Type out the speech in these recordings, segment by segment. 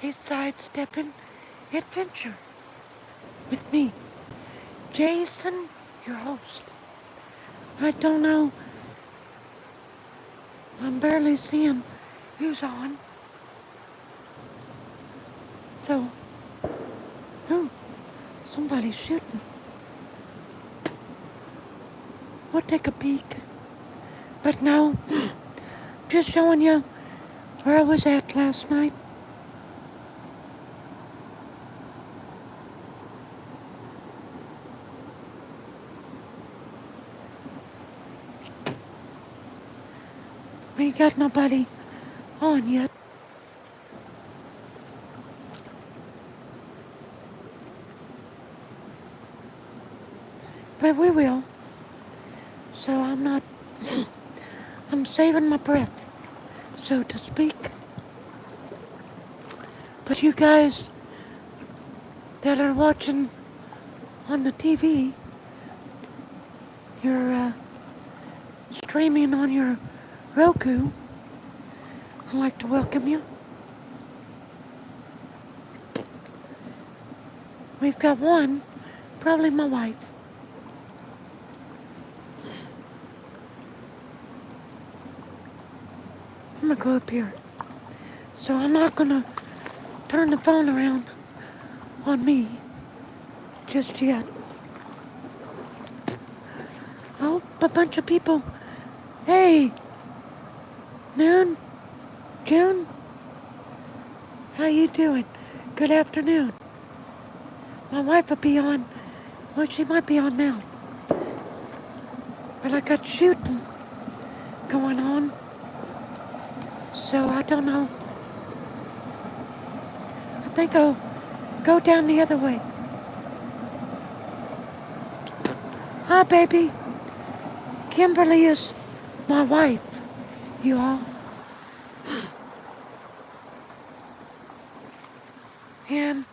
a sidesteppin' adventure with me, Jason, your host. I don't know, I'm barely seeing who's on. So, oh, somebody's shooting. We'll take a peek. But no, just showing you where I was at last night. We ain't got nobody on yet. But we will. So I'm saving my breath, so to speak. But you guys that are watching on the TV, you're streaming on your Roku, I'd like to welcome you. We've got one, probably my wife. I'm gonna go up here. So I'm not gonna turn the phone around on me just yet. Oh, a bunch of people. Hey, Noon, June, how you doing? Good afternoon. My wife will be on. Well, she might be on now. But I got shooting going on. So I don't know. I think I'll go down the other way. Hi, baby. Kimberly is my wife, you all. And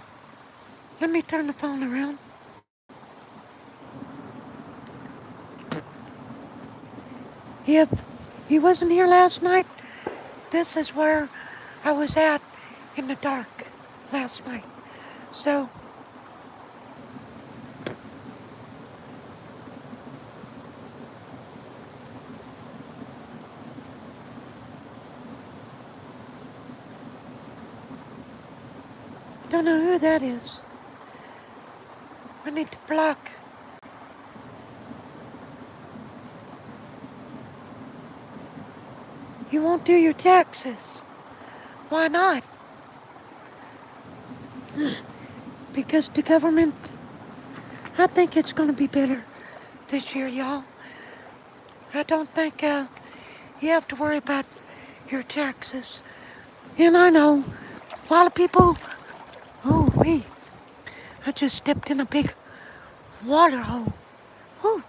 let me turn the phone around. If he wasn't here last night, this is where I was at in the dark last night. So, don't know who that is. I need to block. You won't do your taxes. Why not? Because the government, I think it's going to be better this year, y'all. I don't think you have to worry about your taxes. And I know a lot of people, I just stepped in a big water hole. Ooh.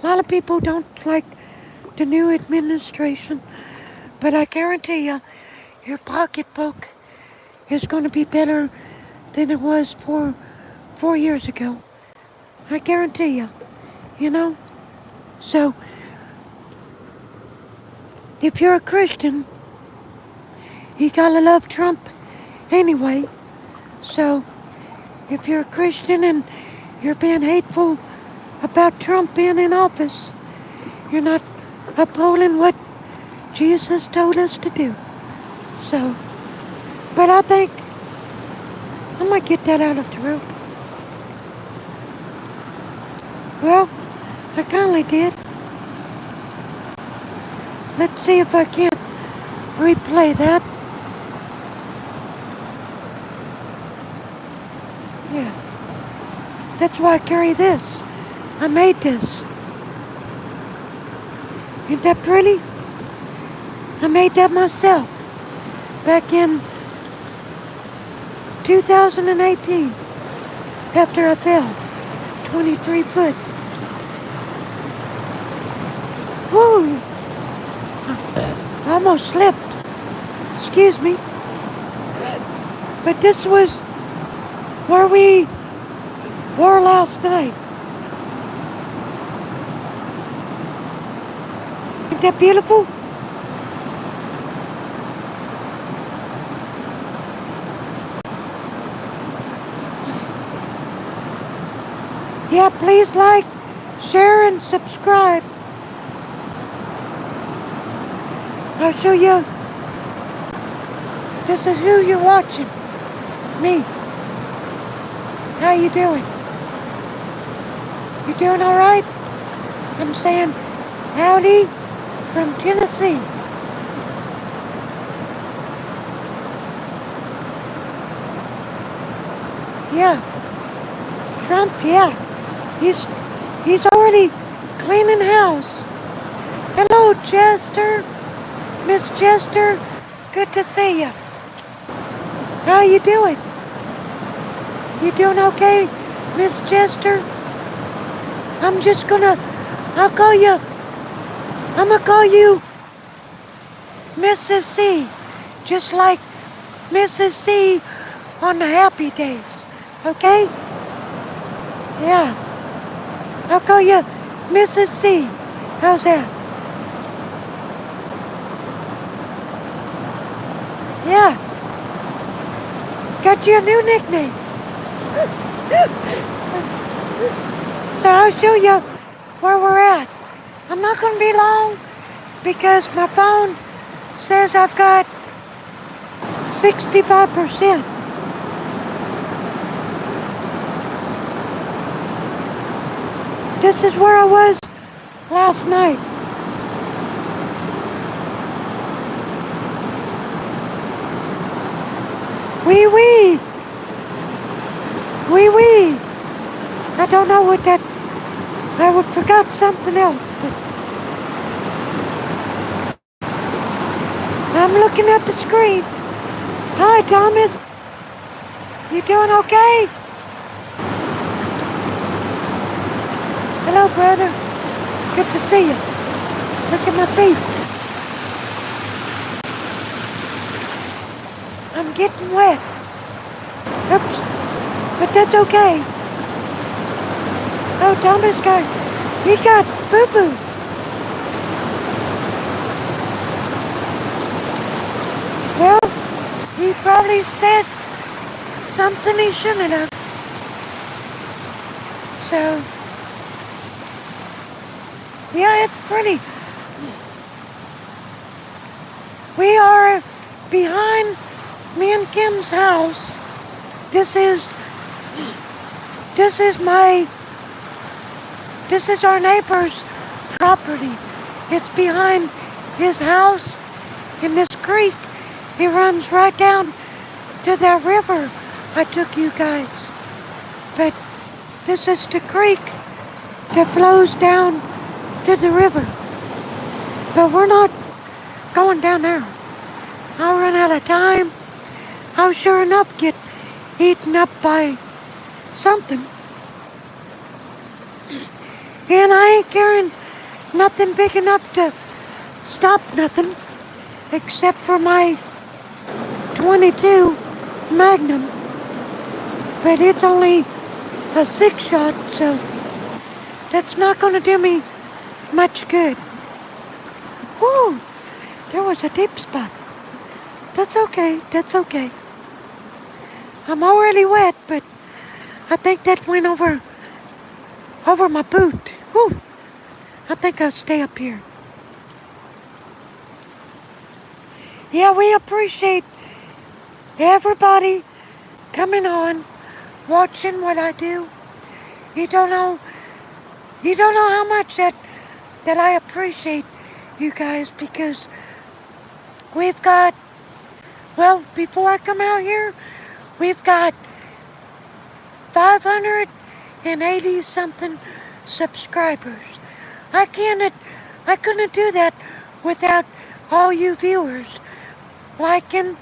A lot of people don't like the new administration, but I guarantee you, your pocketbook is going to be better than it was 4 years ago. I guarantee you, you know? So, if you're a Christian, you gotta love Trump anyway. So, if you're a Christian and you're being hateful about Trump being in office, you're not upholding what Jesus told us to do. So, but I think I might get that out of the road. Well, I kindly did. Let's see if I can't replay that. Yeah. That's why I carry this. I made this. Isn't that pretty? I made that myself back in 2018 after I fell 23 foot. Woo! I almost slipped. Excuse me. But this was where we were last night. Isn't that beautiful? Yeah, please like, share, and subscribe. I'll show you. This is who you're watching. Me. How you doing? You doing all right? I'm saying howdy from Tennessee. Yeah. Trump, yeah. He's already cleaning house. Hello, Chester. Miss Chester, good to see you. How you doing? You doing okay, Miss Chester? I'm just gonna, I'll call you, I'm gonna call you Mrs. C, just like Mrs. C on the happy days, okay? Yeah, I'll call you Mrs. C. How's that? Yeah, got you a new nickname. So I'll show you where we're at. I'm not gonna be long because my phone says I've got 65%. This is where I was last night. Wee wee. Wee wee. I don't know what that, I would forgot something else. But I'm looking at the screen. Hi, Thomas. You doing okay? Hello, brother. Good to see you. Look at my feet. I'm getting wet. Oops. But that's okay. Oh, Thomas he got boo-boo. Well, he probably said something he shouldn't have. So, yeah, it's pretty. We are behind me and Kim's house. This is our neighbor's property. It's behind his house in this creek. It runs right down to that river I took you guys. But this is the creek that flows down to the river. But we're not going down there. I'll run out of time. I'll sure enough get eaten up by something. And I ain't carrying nothing big enough to stop nothing except for my 22 Magnum. But it's only a 6-shot, so that's not gonna do me much good. Woo! There was a deep spot. That's okay, that's okay. I'm already wet, but I think that went over my boot. Whew. I think I'll stay up here. Yeah, we appreciate everybody coming on, watching what I do. You don't know how much that I appreciate you guys, because we've got, well, before I come out here, we've got 580 something subscribers. I couldn't do that without all you viewers liking,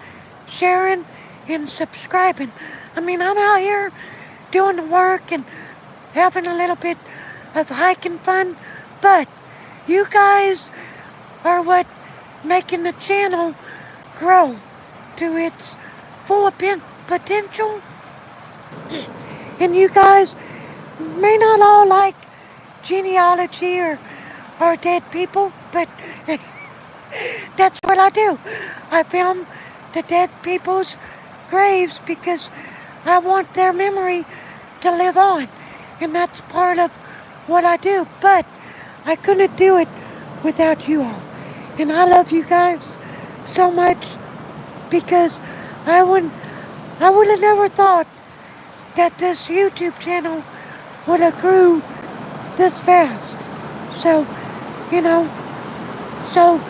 sharing, and subscribing. I mean, I'm out here doing the work and having a little bit of hiking fun, but you guys are what making the channel grow to its full potential. And you guys may not all like genealogy or dead people, but that's what I do. I film the dead people's graves because I want their memory to live on. and that's part of what I do. But I couldn't do it without you all. And I love you guys so much because I wouldn't I would have never thought that this YouTube channel would have grew this fast. So, you know, so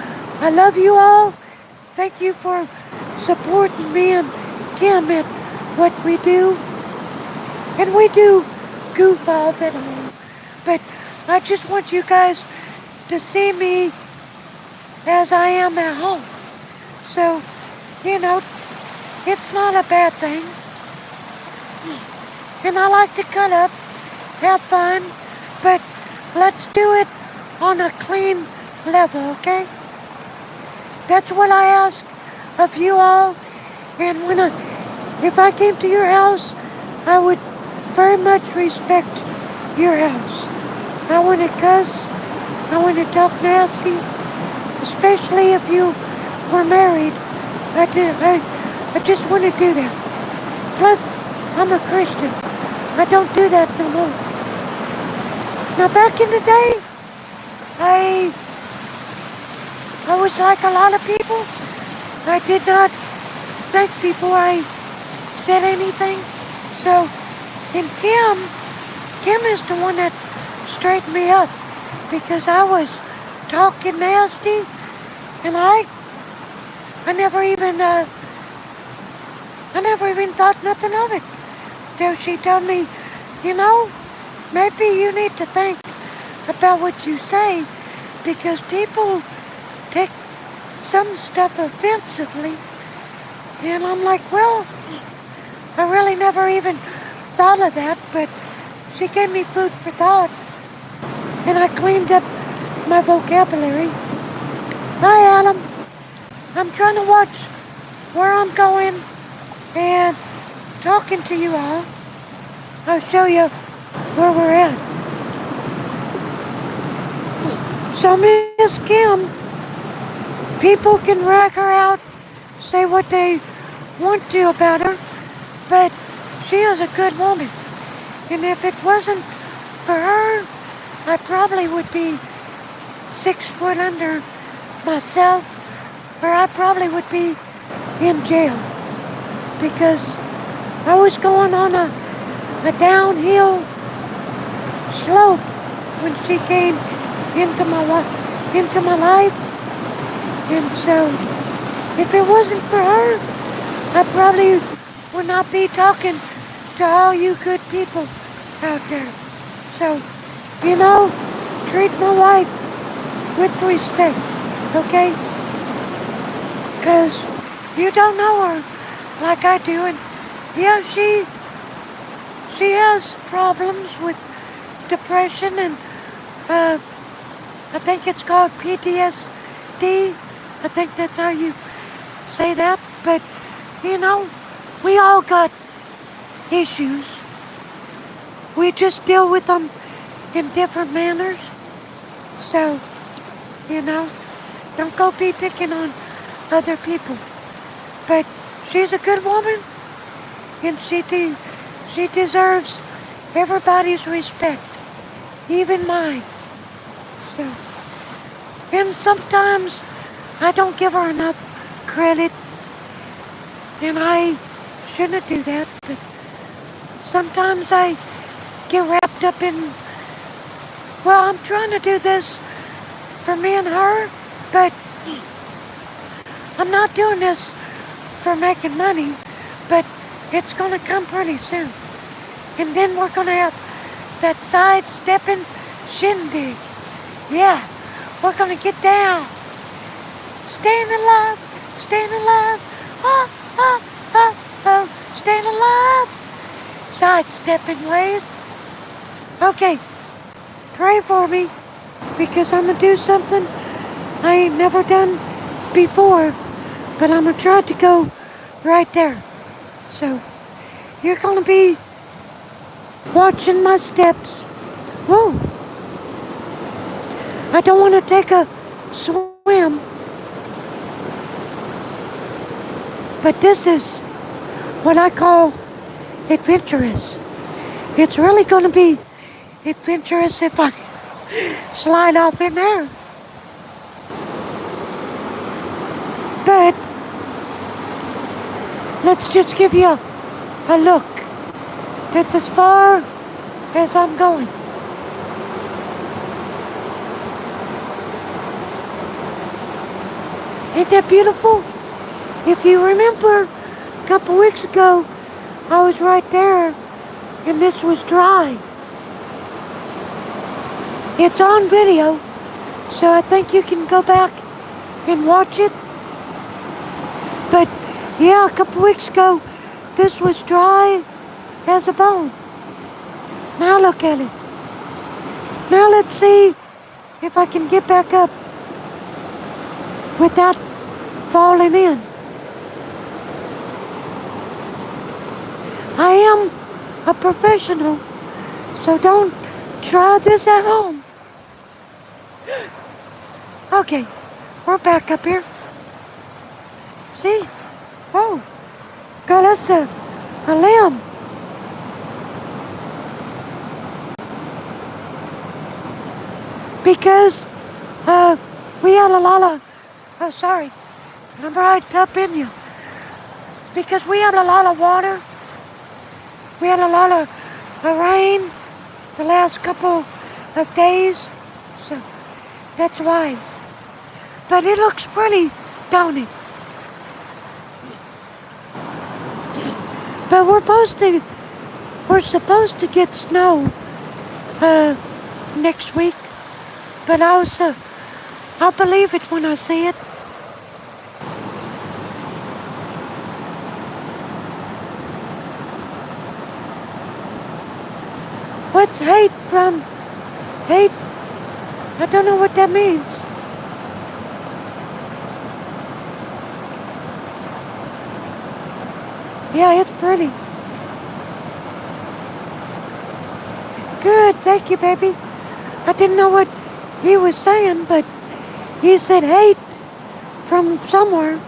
I love you all. Thank you for supporting me and Kim at what we do. And we do goof off at home. But I just want you guys to see me as I am at home. So, you know, it's not a bad thing. And I like to cut up, have fun, but let's do it on a clean level, okay? That's what I ask of you all. And if I came to your house, I would very much respect your house. I want to cuss. I want to talk nasty, especially if you were married. I just want to do that. Plus, I'm a Christian. I don't do that no more. Now, back in the day, I was like a lot of people. I did not think before I said anything. So, and Kim is the one that straightened me up because I was talking nasty, and I never even thought nothing of it. Till she told me, you know, maybe you need to think about what you say because people take some stuff offensively. And I'm like, well, I really never even thought of that, but she gave me food for thought. And I cleaned up my vocabulary. Hi, Adam. I'm trying to watch where I'm going and talking to you all. I'll show you where we're at. So Miss Kim, people can rag her out, say what they want to about her, but she is a good woman. And if it wasn't for her, I probably would be 6 foot under myself, or I probably would be in jail because I was going on a downhill slope when she came into my life. And so, if it wasn't for her, I probably would not be talking to all you good people out there. So, you know, treat my wife with respect, okay? Because you don't know her like I do, and yeah, she has problems with depression and I think it's called PTSD. I think that's how you say that. But, you know, we all got issues. We just deal with them in different manners. So, you know, don't go be picking on other people. But she's a good woman, and she deserves everybody's respect, even mine. So, and sometimes I don't give her enough credit, and I shouldn't do that, but sometimes I get wrapped up in, well, I'm trying to do this for me and her, but I'm not doing this for making money, but it's going to come pretty soon. And then we're going to have that sidestepping shindig. Yeah, we're going to get down. Staying alive, oh, oh, oh, oh, staying alive. Sidestepping ways. Okay, pray for me because I'm going to do something I ain't never done before, but I'm going to try to go right there. So, you're going to be watching my steps. Whoa. I don't want to take a swim, but this is what I call adventurous. It's really going to be adventurous if I slide off in there. But let's just give you a look. That's as far as I'm going. Ain't that beautiful? If you remember, a couple weeks ago, I was right there, and this was dry. It's on video, so I think you can go back and watch it. But yeah, a couple weeks ago, this was dry as a bone. Now look at it. Now let's see if I can get back up without falling in. I am a professional, so don't try this at home. Okay, we're back up here. See? Oh, girl, that's a limb. Because we had a lot of, oh sorry, I'm right up in you. Because we had a lot of water. We had a lot of rain the last couple of days, so that's why. But it looks pretty, don't it? But we're supposed to get snow next week. But I'll believe it when I see it. What's hate from? Hate? I don't know what that means. Yeah, it's pretty. Good, thank you, baby. I didn't know what he was saying, but he said hate from somewhere.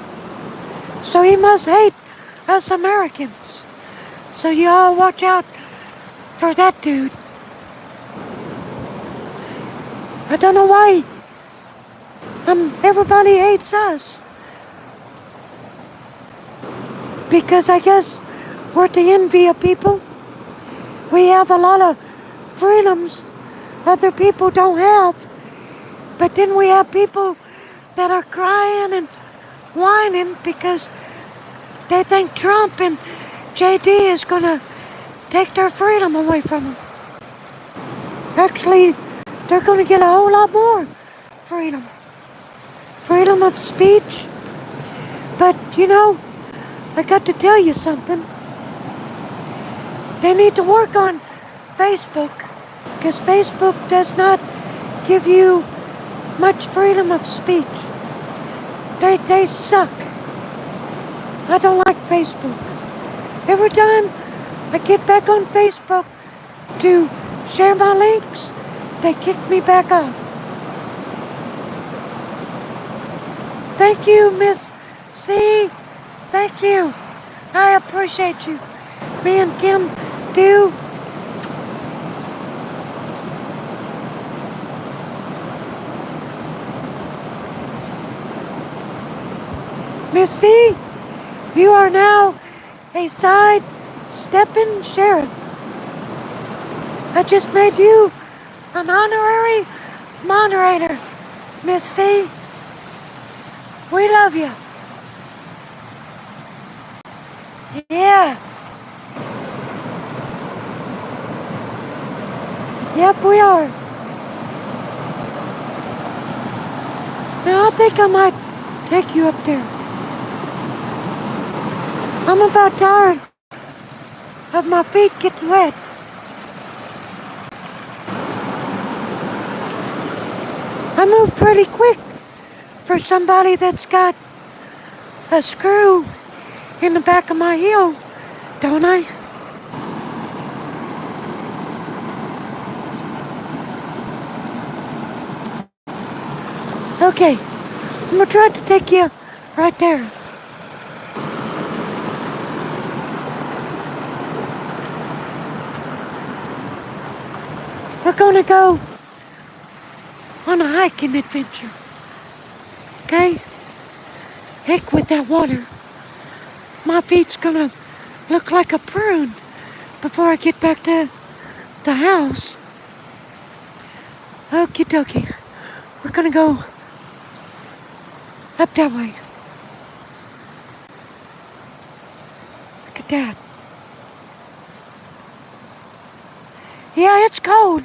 So he must hate us Americans. So you all watch out for that dude. I don't know why everybody hates us. Because I guess we're the envy of people. We have a lot of freedoms other people don't have. But then we have people that are crying and whining because they think Trump and JD is going to take their freedom away from them. Actually, they're going to get a whole lot more freedom. Freedom of speech. But, you know, I got to tell you something. They need to work on Facebook, because Facebook does not give you much freedom of speech. They suck. I don't like Facebook. Every time I get back on Facebook to share my links, they kick me back off. Thank you, Miss C. Thank you. I appreciate you. Me and Kim do. Miss C, you are now a Sidesteppin sheriff. I just made you an honorary moderator, Miss C. We love you. Yeah. Yep, we are. Now, I think I might take you up there. I'm about tired of my feet getting wet. I move pretty quick for somebody that's got a screw in the back of my heel, don't I? Okay, I'm gonna try to take you right there. we're gonna go on a hiking adventure. Okay? Heck with that water. My feet's gonna look like a prune before I get back to the house. Okie dokie. We're gonna go up that way. Look at that. Yeah, it's cold.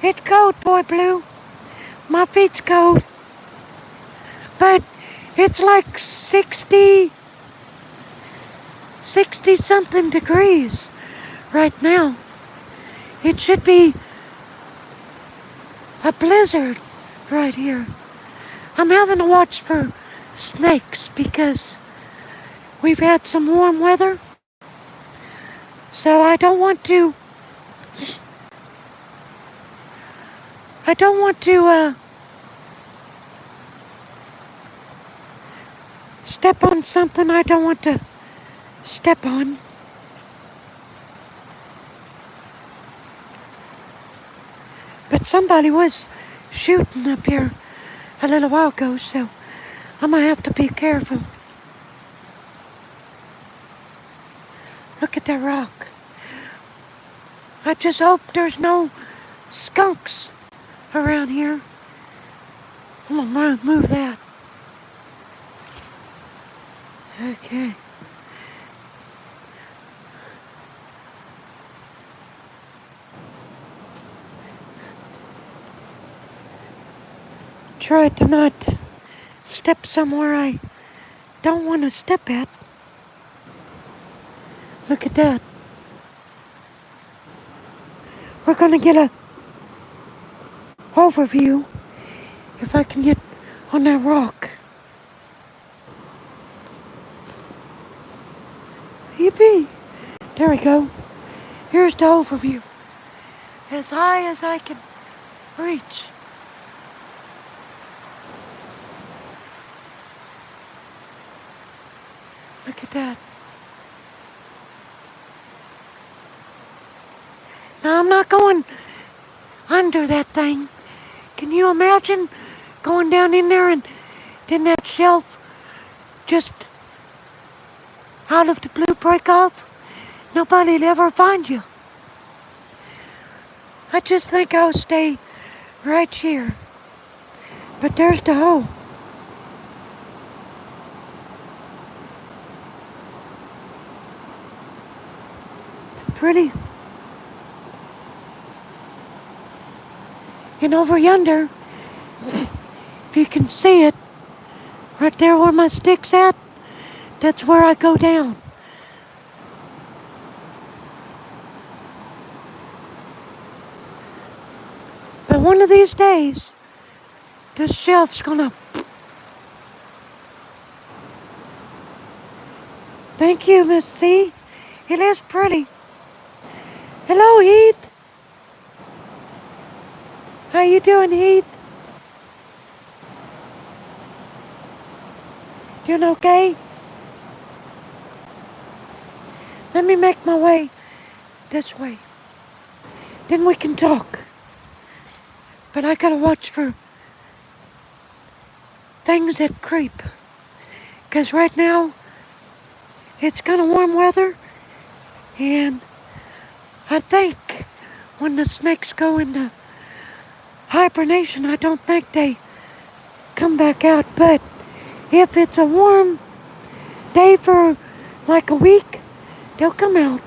It's cold, Boy Blue. My feet's cold. But it's like 60 something degrees right now. It should be a blizzard right here. I'm having to watch for snakes because we've had some warm weather. So I don't want to step on something I don't want to step on. But somebody was shooting up here a little while ago, so I'm gonna have to be careful. Look at that rock. I just hope there's no skunks around here. I'm gonna move that. Okay. Try to not step somewhere I don't want to step at. Look at that. We're gonna get a overview if I can get on that rock. Yippee! There we go. Here's the overview. As high as I can reach. Look at that. Now I'm not going under that thing. Can you imagine going down in there and then that shelf just out of the blue break off? Nobody'd ever find you. I just think I'll stay right here. But there's the hole. Pretty. And over yonder, if you can see it, right there where my stick's at, that's where I go down. But one of these days, this shelf's gonna... Thank you, Miss C. It is pretty. Hello, Heath. How you doing, Heath? Doing okay? Let me make my way this way. Then we can talk. But I gotta watch for things that creep. 'Cause right now, it's kind of warm weather. And I think when the snakes go into hibernation, I don't think they come back out. But if it's a warm day for like a week, they'll come out.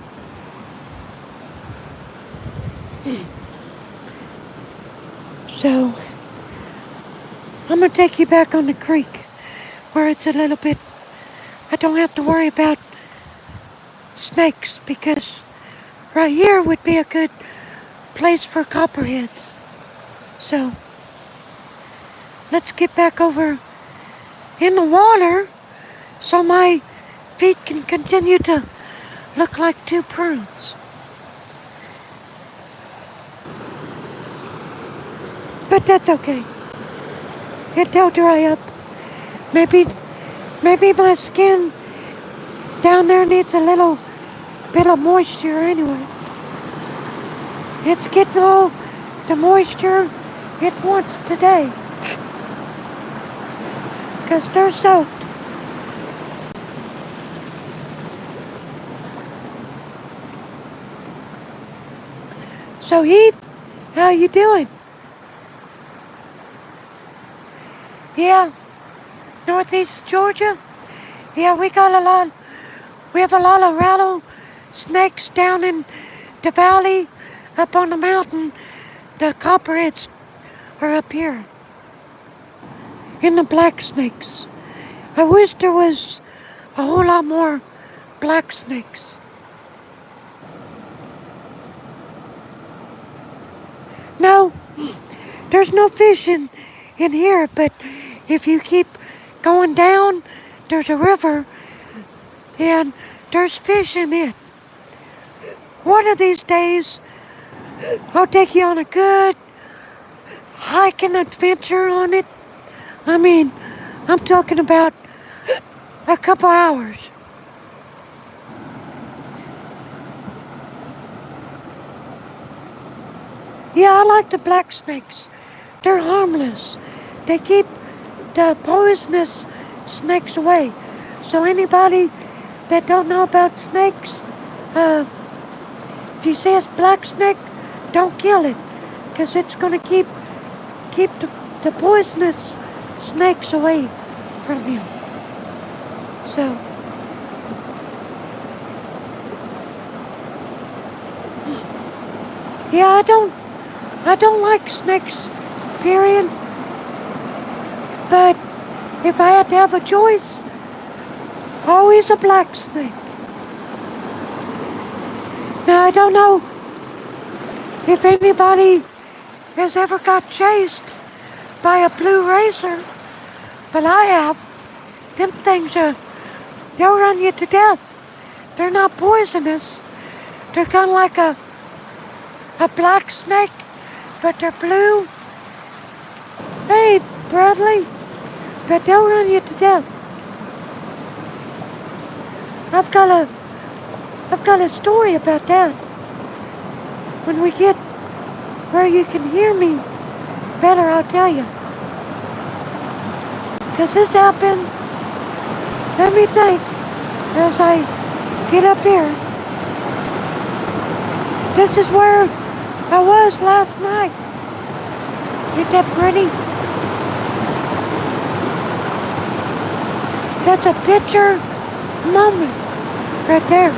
So, I'm gonna take you back on the creek where it's a little bit, I don't have to worry about snakes because right here would be a good place for copperheads. So, let's get back over in the water so my feet can continue to look like two prunes. But that's okay. It'll dry up. Maybe my skin down there needs a little bit of moisture anyway. It's getting all the moisture it wants today. Because they're soaked. So Heath, how you doing? Yeah, northeast Georgia? Yeah, we have a lot of rattlesnakes down in the valley, up on the mountain. The copperheads are up here. And the black snakes. I wish there was a whole lot more black snakes. No, there's no fish in here, but if you keep going down, there's a river and there's fish in it. One of these days, I'll take you on a good hiking adventure on it. I mean, I'm talking about a couple hours. Yeah, I like the black snakes. They're harmless. They keep the poisonous snakes away. So anybody that don't know about snakes, if you see a black snake, don't kill it, because it's gonna keep the poisonous snakes away from you. So yeah, I don't like snakes, period. But if I had to have a choice, always a black snake. Now I don't know if anybody has ever got chased by a blue racer, but I have. Them things they'll run you to death. They're not poisonous. They're kind of like a black snake, but they're blue. Hey, Bradley, but they'll run you to death. I've got a story about that. When we get where you can hear me better, I'll tell you. Because this happened, let me think, as I get up here. This is where I was last night. Ain't that pretty? That's a picture moment right there.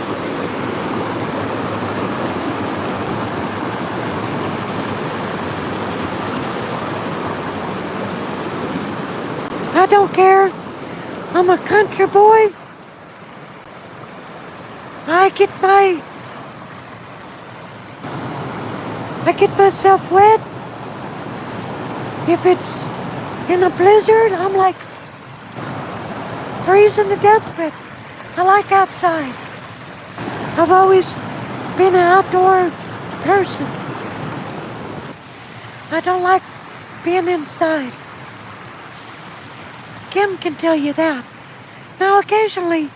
I don't care. I'm a country boy. I get myself wet. If it's in a blizzard, I'm like freezing to death, but I like outside. I've always been an outdoor person. I don't like being inside. Kim can tell you that. Now occasionally,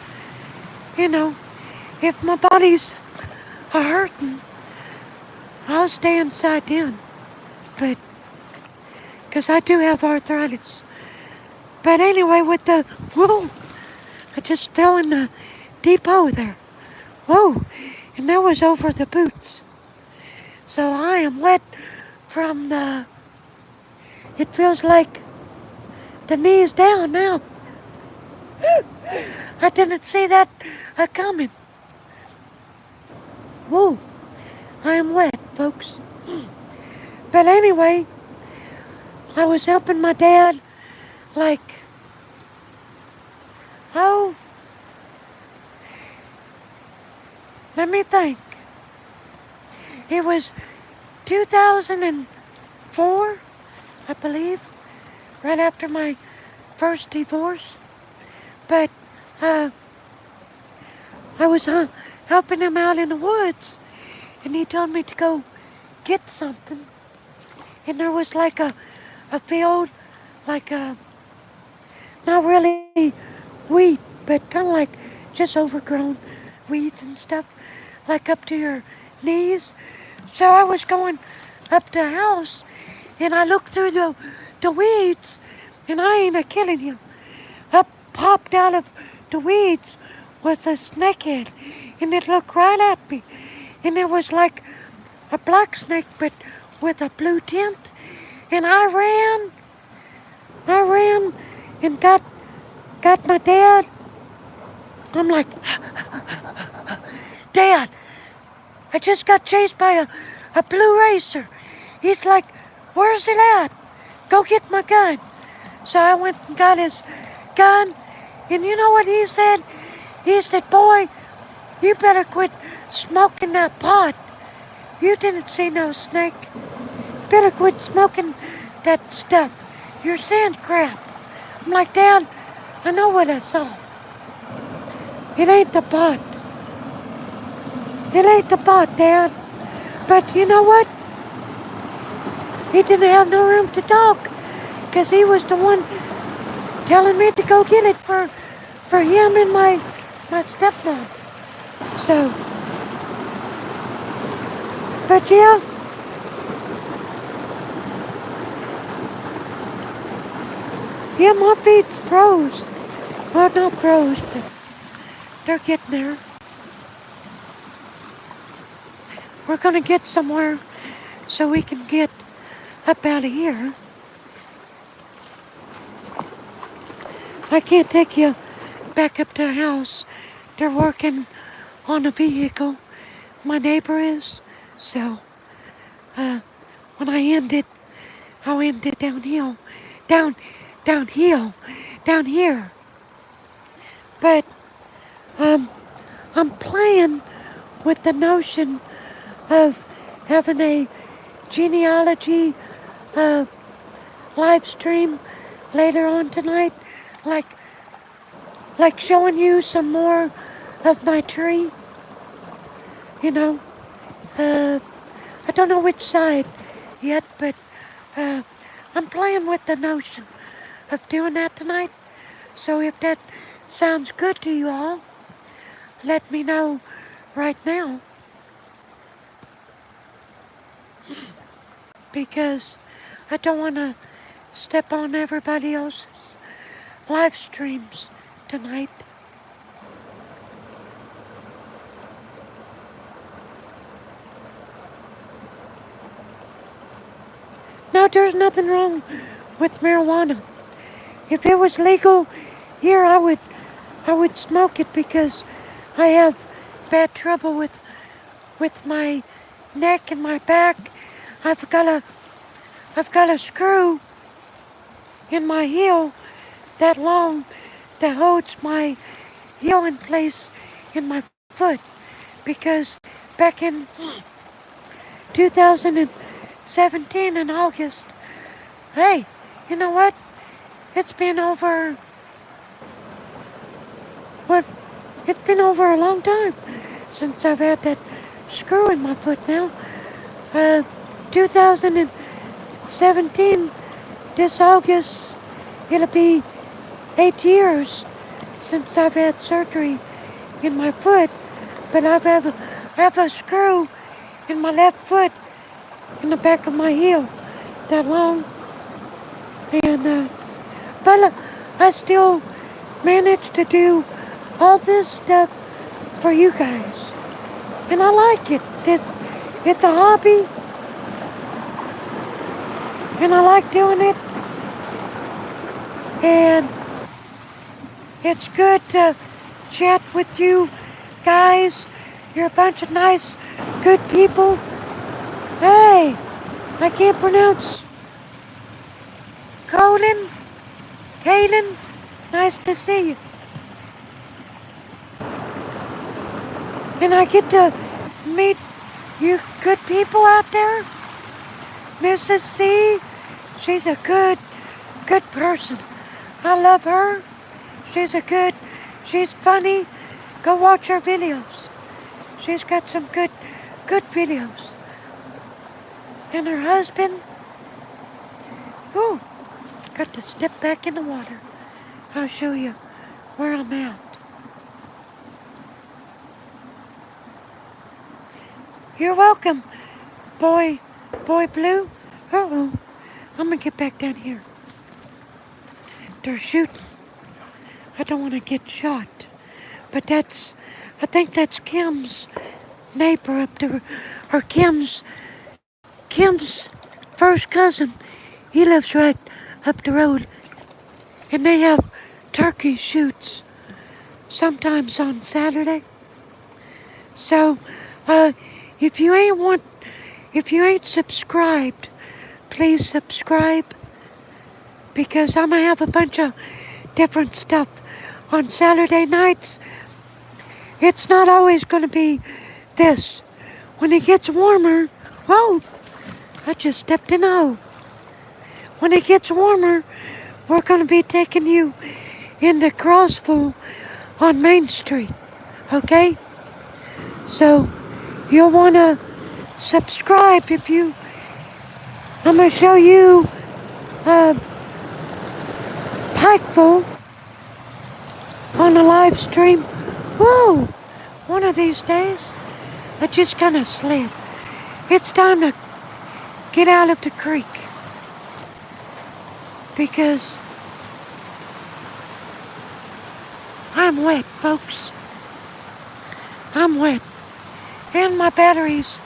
if my body's hurting, I'll stay inside then. But, because I do have arthritis. But anyway, whoa, I just fell in the deep hole there. Whoa, and that was over the boots. So I am wet from it feels like the knees down now. I didn't see that coming. Whoa, I am wet, folks. But anyway, I was helping my dad, let me think. It was 2004, I believe, right after my first divorce. But I was helping him out in the woods, and he told me to go get something. And there was like a field, not really wheat, but kind of like just overgrown weeds and stuff, like up to your knees. So I was going up the house, and I looked through the weeds, and I ain't a killing you. Up popped out of the weeds was a snakehead, and it looked right at me, and it was like a black snake, but with a blue tint. And I ran, and got my dad. I'm like, Dad, I just got chased by a blue racer. He's like, where's it at? Go get my gun. So I went and got his gun, and you know what he said? He said, boy, you better quit smoking that pot. You didn't see no snake. Better quit smoking that stuff. You're saying crap. I'm like, Dad, I know what I saw. It ain't the pot. It ain't the pot, Dad. But you know what? He didn't have no room to talk, because he was the one telling me to go get it for him and my stepmom. So, but yeah, my feet's froze. Well, not froze, but they're getting there. We're gonna get somewhere so we can get up out of here. I can't take you back up to the house. They're working on a vehicle. My neighbor is. So, when I end it, I'll end it downhill. Down here. But, I'm playing with the notion of having a genealogy live stream later on tonight, like showing you some more of my tree. You know, I don't know which side yet, but I'm playing with the notion of doing that tonight. So if that sounds good to you all, let me know right now. Because I don't want to step on everybody else's live streams tonight. Now, there's nothing wrong with marijuana. If it was legal here, I would smoke it, because I have bad trouble with my neck and my back. I've got a screw in my heel that long that holds my heel in place in my foot, because back in 2017 in August, hey, you know what? It's been over a long time since I've had that screw in my foot now. 2017, this August, it'll be 8 years since I've had surgery in my foot, but I have a screw in my left foot in the back of my heel that long, and but I still manage to do all this stuff for you guys, and I like it. It's a hobby, and I like doing it, and it's good to chat with you guys. You're a bunch of nice, good people. Hey, I can't pronounce Kaylin, nice to see you. And I get to meet you good people out there. Mrs. C, she's a good person. I love her. She's funny. Go watch her videos. She's got some good videos. And her husband, ooh, got to step back in the water. I'll show you where I'm at. You're welcome Boy, boy blue. Uh-oh. I'm gonna get back down here. They're shooting. I don't want to get shot. But I think that's Kim's neighbor up there, or Kim's first cousin. He lives right up the road, and they have turkey shoots sometimes on Saturday. So, uh, if you ain't subscribed, please subscribe, because I'm gonna have a bunch of different stuff on Saturday nights. It's not always gonna be this. When it gets warmer, whoa, I just stepped in a hole. When it gets warmer, we're gonna be taking you into Crossville on Main Street, okay? So you'll wanna subscribe if you. I'm gonna show you Pikeville on a live stream. Whoa! One of these days, I just kind of slid. It's time to get out of the creek because I'm wet, folks. I'm wet. And my battery's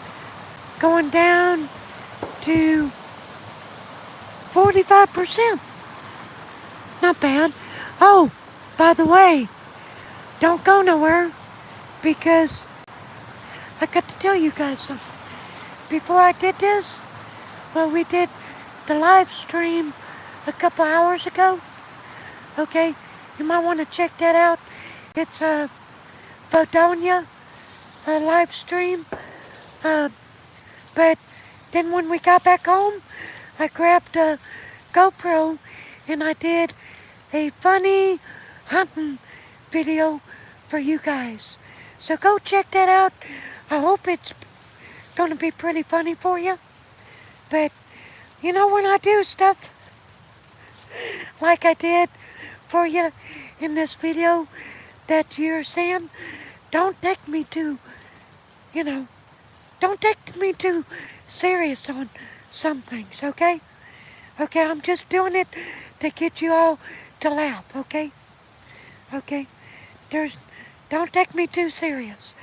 going down to 45%. Not bad. Oh, by the way, don't go nowhere because I got to tell you guys something. Before I did this, well, we did the live stream a couple hours ago. Okay, you might want to check that out. It's a Bodonia live stream. But then when we got back home, I grabbed a GoPro and I did a funny hunting video for you guys. So go check that out. I hope it's gonna be pretty funny for you. But you know, when I do stuff like I did for you in this video that you're saying, don't take me too, don't take me too serious on some things, okay? Okay, I'm just doing it to get you all to laugh, okay? Okay? Don't take me too serious.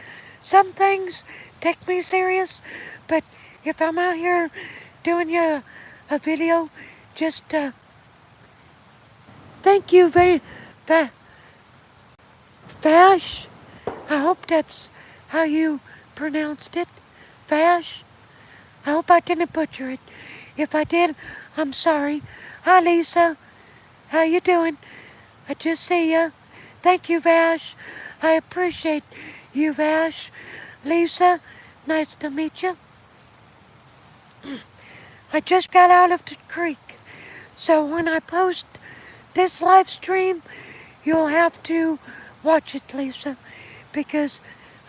Some things take me serious, but if I'm out here doing you a video, just thank you Vash. I hope that's how you pronounced it. Vash. I hope I didn't butcher it. If I did, I'm sorry. Hi, Lisa. How you doing? I just see ya. Thank you, Vash. I appreciate you, Vash. Lisa, nice to meet you. I just got out of the creek, so when I post this live stream, you'll have to watch it, Lisa, because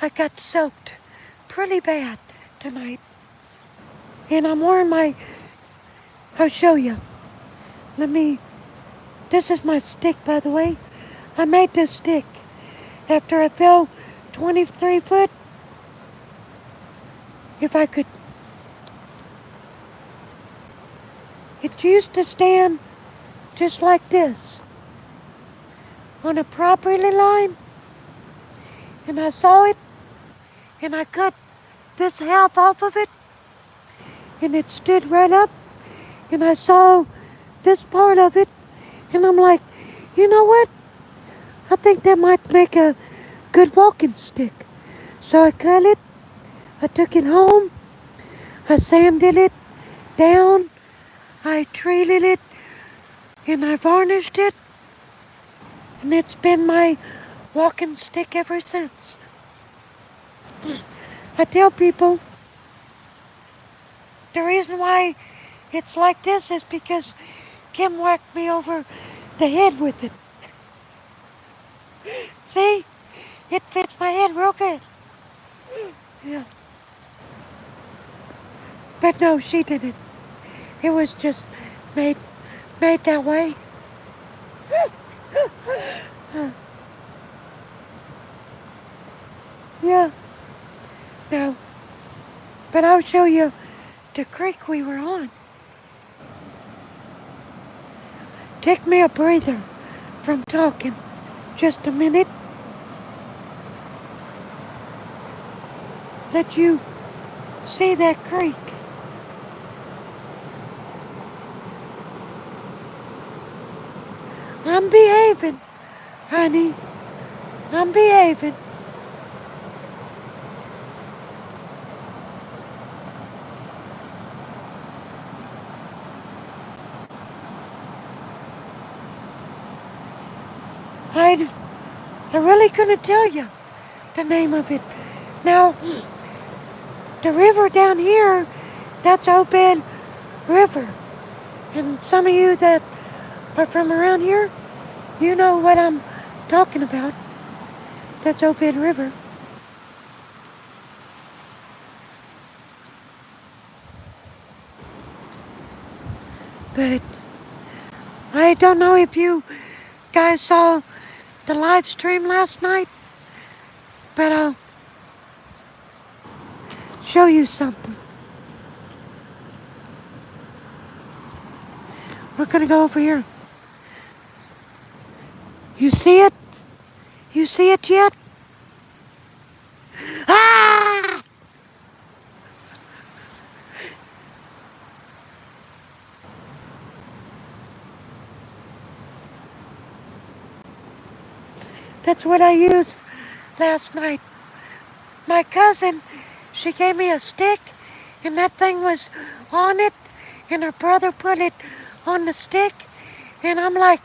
I got soaked pretty bad tonight. And I'm wearing I'll show you. This is my stick, by the way. I made this stick after I fell 23 foot. If I could. It used to stand just like this on a property line, and I saw it, and I cut this half off of it, and it stood right up, and I saw this part of it, and I'm like, you know what? I think that might make a good walking stick. So I cut it, I took it home, I sanded it down, I treated it, and I varnished it, and it's been my walking stick ever since. I tell people the reason why it's like this is because Kim whacked me over the head with it. See? It fits my head real good. Yeah. But no, she didn't. It was just made that way. Yeah. No. But I'll show you the creek we were on. Take me a breather from talking. Just a minute. Let you see that creek. I'm behaving, honey. I'm behaving. I really couldn't tell you the name of it. Now, the river down here, that's Obed River. And some of you that are from around here, you know what I'm talking about. That's Obed River. But I don't know if you guys saw the live stream last night, but I'll show you something. We're gonna go over here. You see it? You see it yet? Ah! That's what I used last night. My cousin, she gave me a stick, and that thing was on it, and her brother put it on the stick, and I'm like,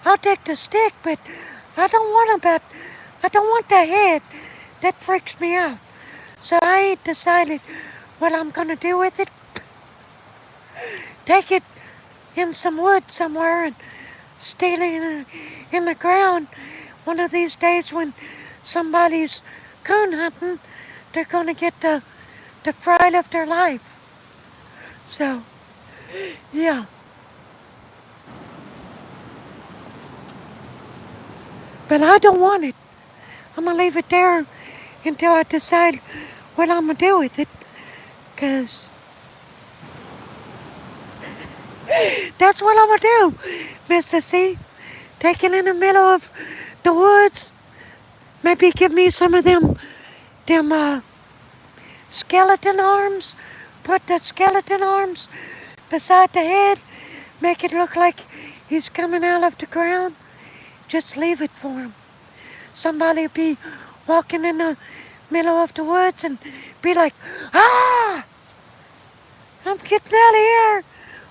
I'll take the stick, but I don't want the head. That freaks me out. So I ain't decided what I'm gonna do with it. Take it in some wood somewhere and steal it in the ground. One of these days when somebody's coon hunting, they're gonna get the fright of their life. So, yeah. But I don't want it. I'm gonna leave it there until I decide what I'm gonna do with it. 'Cause that's what I'm gonna do, Mr. C. Take it in the middle of the woods. Maybe give me some of them skeleton arms. Put the skeleton arms beside the head. Make it look like he's coming out of the ground. Just leave it for him. Somebody will be walking in the middle of the woods and be like, ah! I'm getting out of here.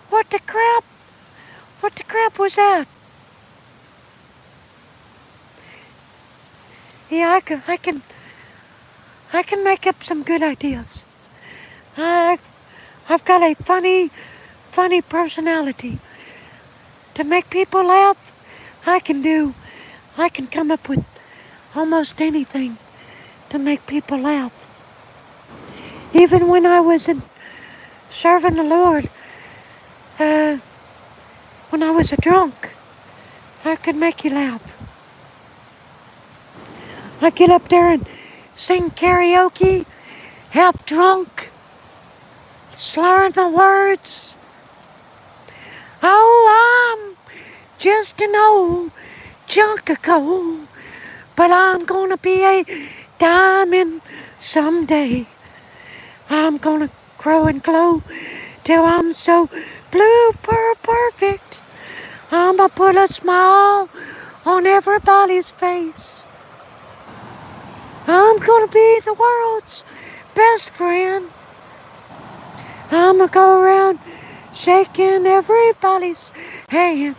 What the crap? What the crap was that? Yeah, I can make up some good ideas. I've got a funny personality. To make people laugh, I can come up with almost anything to make people laugh. Even when I was serving the Lord, when I was a drunk, I could make you laugh. I get up there and sing karaoke, half drunk, slurring my words. Oh, I'm just an old chunk of coal, but I'm gonna be a diamond someday. I'm gonna grow and glow till I'm so blue perfect. I'ma put a smile on everybody's face. I'm gonna be the world's best friend. I'ma go around shaking everybody's hand.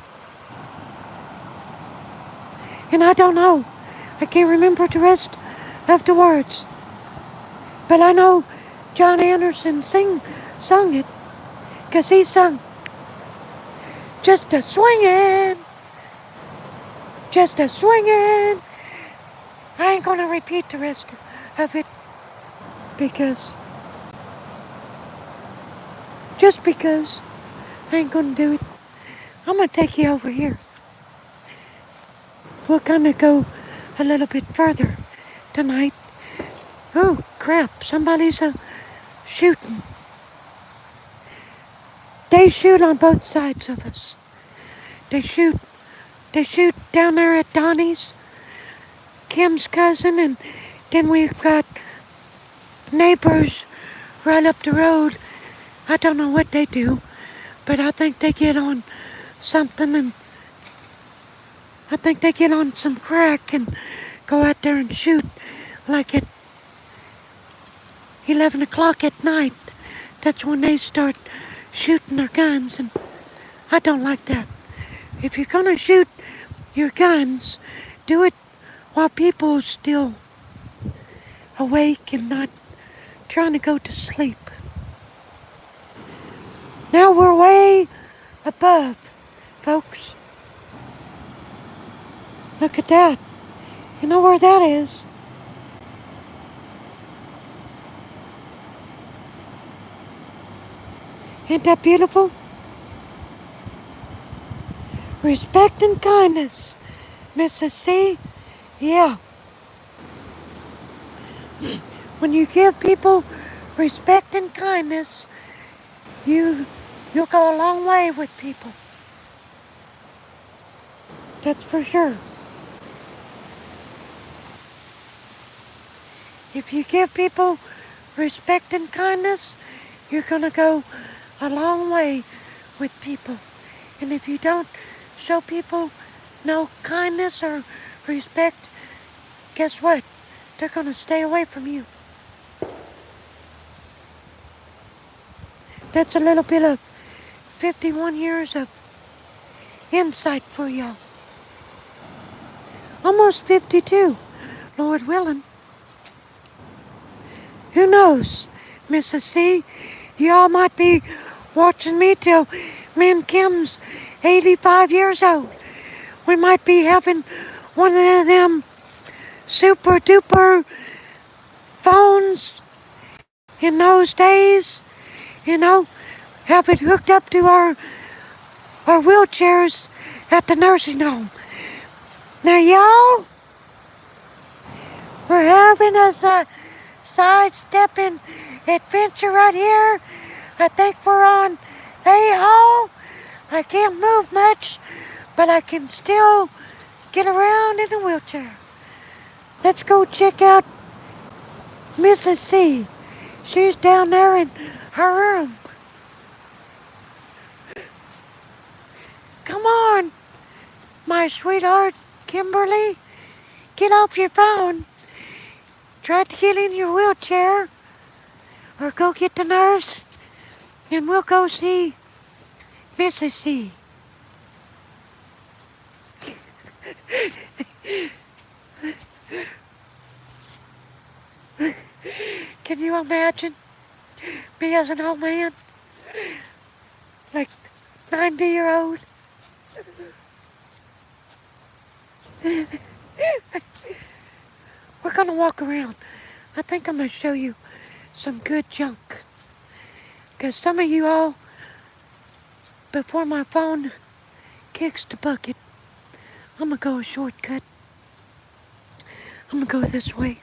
And I don't know, I can't remember the rest of the words. But I know John Anderson sung it, 'cause he sung, just a swingin', just a swingin'. I ain't gonna repeat the rest of it, because I ain't gonna do it. I'm gonna take you over here. We're gonna go a little bit further tonight. Oh crap, somebody's shooting. They shoot on both sides of us. They shoot. They shoot down there at Donnie's, Kim's cousin, and then we've got neighbors right up the road. I don't know what they do, but I think they get on something, and I think they get on some crack and go out there and shoot like at 11 o'clock at night. That's when they start shooting their guns, and I don't like that. If you're gonna shoot your guns, do it while people are still awake and not trying to go to sleep. Now we're way above, folks. Look at that. You know where that is? Ain't that beautiful? Respect and kindness, Mrs. C. Yeah. When you give people respect and kindness, you'll go a long way with people. That's for sure. If you give people respect and kindness, you're gonna go a long way with people. And if you don't show people no kindness or respect, guess what? They're gonna stay away from you. That's a little bit of 51 years of insight for y'all. Almost 52, Lord willing. Who knows, Mrs. C? Y'all might be watching me till me and Kim's 85 years old. We might be having one of them super duper phones in those days, have it hooked up to our wheelchairs at the nursing home. Now y'all, we're having a sidestepping adventure right here. I think we're on A-Hall. I can't move much, but I can still get around in a wheelchair. Let's go check out Mrs. C. She's down there in her room. Come on, my sweetheart, Kimberly. Get off your phone. Try to get in your wheelchair or go get the nurse and we'll go see Mrs. C. Can you imagine me as an old man? Like 90-year-old? We're gonna walk around. I think I'm gonna show you some good junk. Because some of you all, before my phone kicks the bucket, I'm gonna go a shortcut. I'm gonna go this way.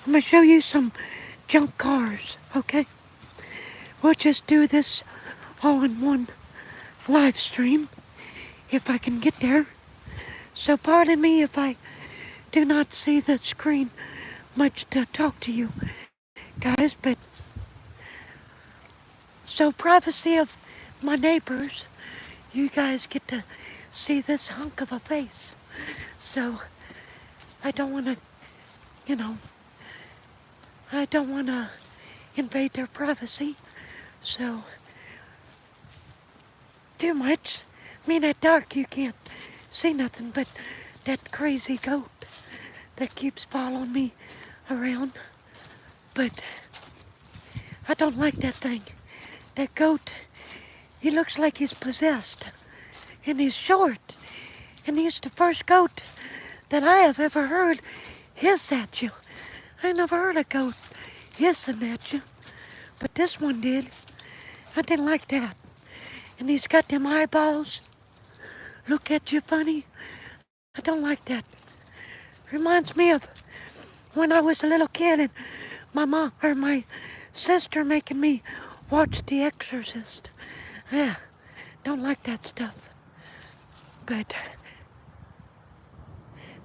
I'm gonna show you some junk cars, okay? We'll just do this all in one live stream, if I can get there. So pardon me if I do not see the screen much to talk to you guys, but so privacy of my neighbors, you guys get to see this hunk of a face. So I don't want to, I don't want to invade their privacy. So too much. I mean, at dark you can't see nothing but that crazy goat that keeps following me around. But I don't like that thing. That goat, he looks like he's possessed. And he's short. And he's the first goat that I have ever heard hiss at you. I never heard a goat hissing at you. But this one did. I didn't like that. And he's got them eyeballs. Look at you funny. I don't like that. Reminds me of when I was a little kid and my mom or my sister making me watch The Exorcist. Yeah, don't like that stuff. But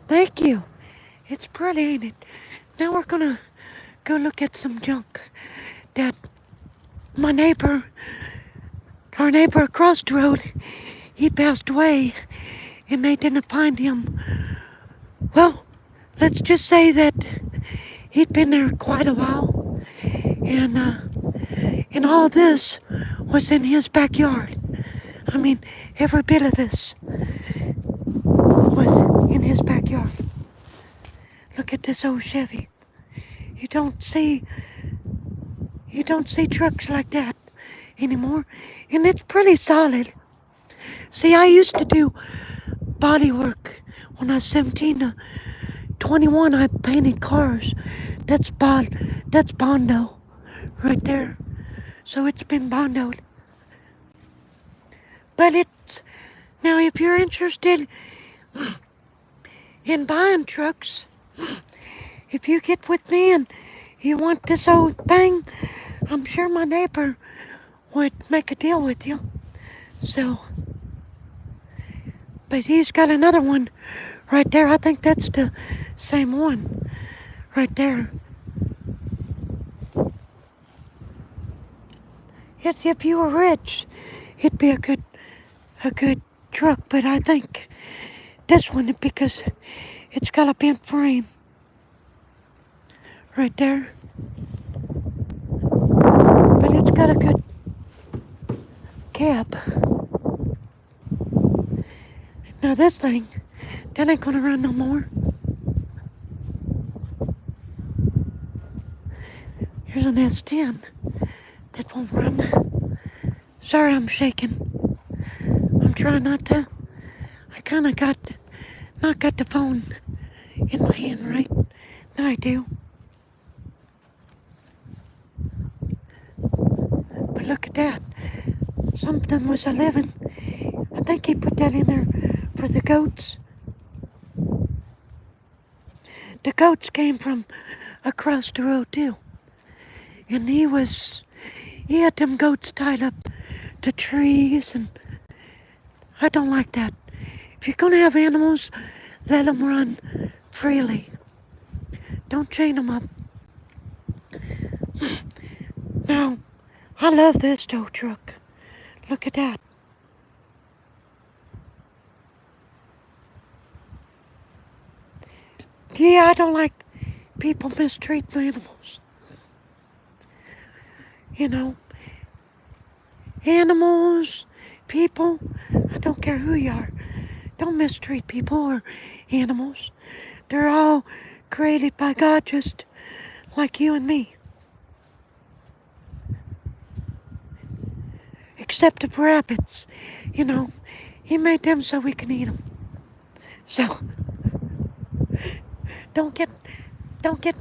thank you. It's pretty, ain't it? Now we're gonna go look at some junk that my neighbor, our neighbor across the road, he passed away and they didn't find him. Well, let's just say that he'd been there quite a while and all this was in his backyard. I mean, every bit of this was in his backyard. Look at this old Chevy. You don't see trucks like that anymore, and it's pretty solid. See, I used to do body work when I was 17 to 21. I painted cars. That's Bondo right there. So it's been Bondoed. But it's now if you're interested in buying trucks, if you get with me and you want this old thing, I'm sure my neighbor would make a deal with you. So, but he's got another one right there. I think that's the same one right there. If you were rich, it'd be a good truck. But I think this one, because it's got a bent frame right there. But it's got a good cab. Now this thing, that ain't gonna run no more. Here's an S10 that won't run. Sorry I'm shaking. I'm trying not to. I kinda not got the phone in my hand right. Now I do. But look at that. Something was a living. I think he put that in there for the goats. The goats came from across the road too. And he had them goats tied up to trees, and I don't like that. If you're gonna have animals, let them run freely. Don't chain them up. Now, I love this tow truck. Look at that. Yeah, I don't like people mistreat animals. You know, animals, people, I don't care who you are. Don't mistreat people or animals. They're all created by God just like you and me. Except the rabbits. You know, he made them so we can eat them. So, don't get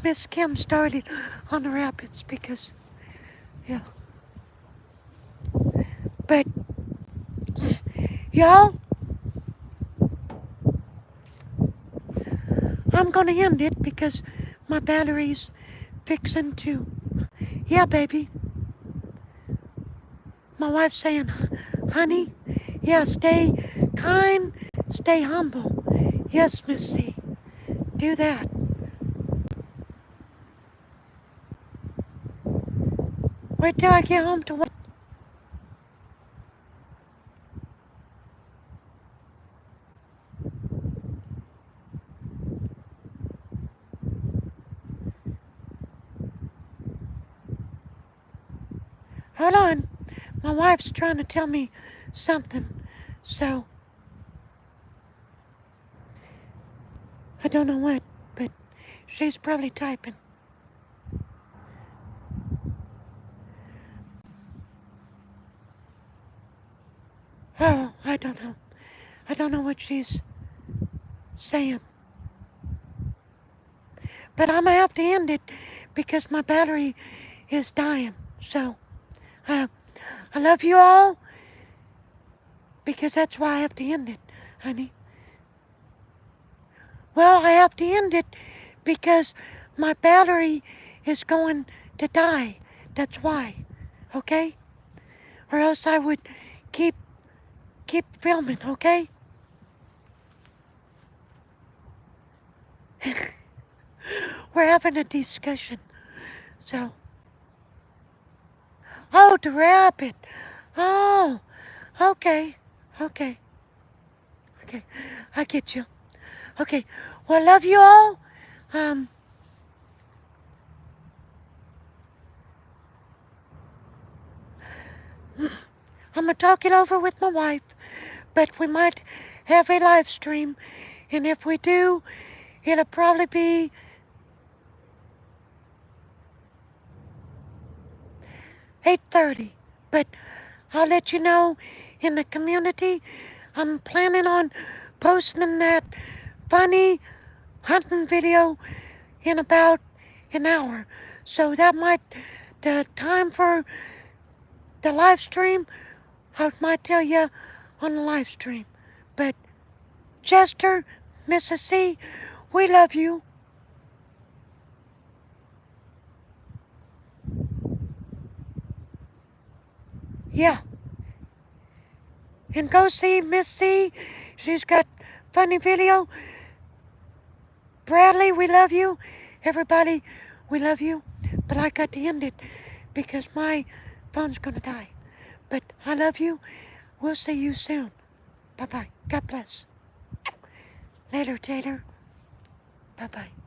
Miss Kim started on the rabbits because, yeah. But, y'all, I'm gonna end it because my battery's fixing to, yeah, baby. My wife's saying, honey, yeah, stay kind, stay humble. Yes, Miss C, do that. Wait till I get home to what? Hold on. My wife's trying to tell me something, so I don't know what, but she's probably typing. Oh, I don't know. I don't know what she's saying. But I'm gonna have to end it because my battery is dying. So, I love you all because that's why I have to end it, honey. Well, I have to end it because my battery is going to die. That's why. Okay? Or else I would keep filming, okay? We're having a discussion. So, oh, to wrap it. Oh, okay, okay, okay. I get you. Okay, well, love you all. Um, I'm gonna talk it over with my wife, but we might have a live stream, and if we do, it'll probably be 8:30. But I'll let you know in the community. I'm planning on posting that funny hunting video in about an hour. So that might, the time for the live stream, I might tell you on the live stream. But Chester, Mrs. C, we love you. Yeah. And go see Miss C. She's got funny video. Bradley, we love you. Everybody, we love you. But I got to end it because my phone's gonna die. But I love you. We'll see you soon. Bye-bye. God bless. Later, Taylor. Bye-bye.